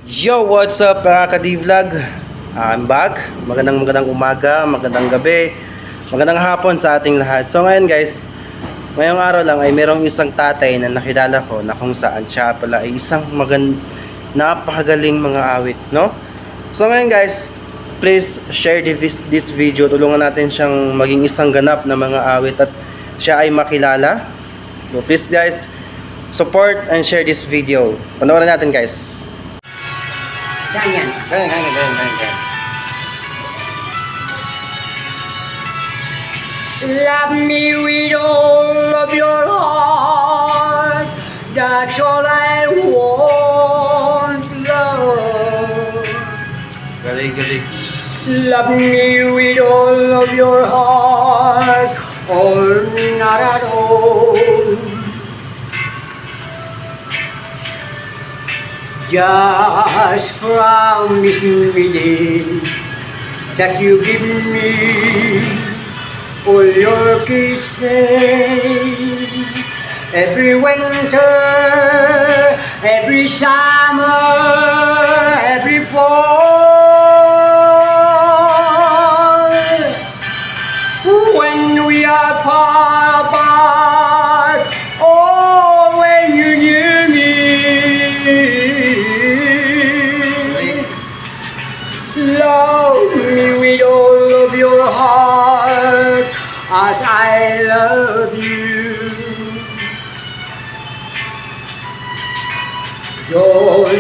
Yo, what's up mga ka-D-Vlog? I'm back. Magandang umaga, magandang gabi, magandang hapon sa ating lahat. So ngayon guys, ngayong araw lang ay merong isang tatay na nakilala ko na kung saan siya pala ay isang napakagaling mga awit, no? So ngayon guys, please share this video. Tulungan natin siyang maging isang ganap na mga awit at siya ay makilala. So please guys, support and share this video. Panoorin natin guys. Ganyan. Ganyan. Love me with all of your heart. That's all I want, love. Galing. Love me with all of your heart, or not at all. Just promise me that you give me all your kisses every winter, every summer, every fall. When we are far apart, oh, when you near me. Love me with all of your heart as I love you. Don't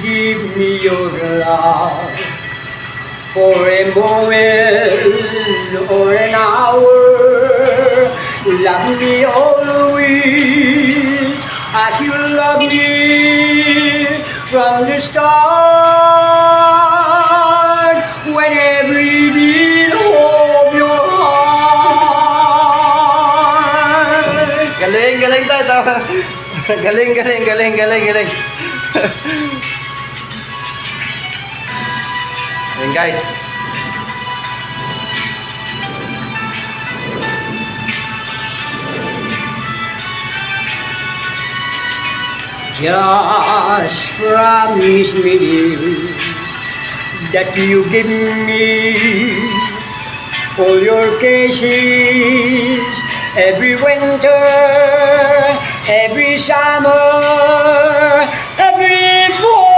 give me your love for a moment or an hour. Love me always as you love me from the start. When every beat of your heart. Galing tayo. Tama. Galing. Ayan guys. Just promise me that you give me all your kisses every winter, every summer, every fall.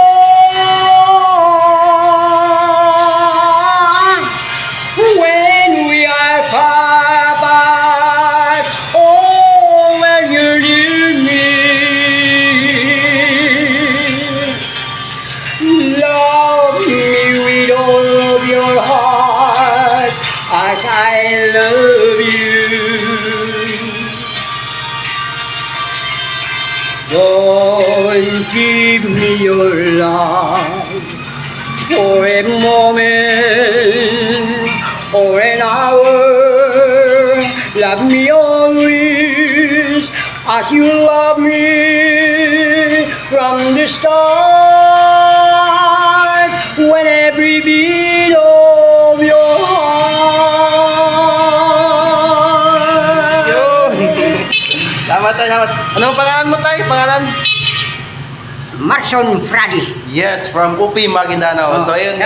When we are far apart, oh, when you need me. Love me with all of your heart as I love you. Don't give me your love for a moment or an hour. Love me always as you love me from the start. When every beat of your heart. Yun. Tama. Anong pangalan mo tayo? Marson Fradi. Yes, from UP Maguindanao. So ayun.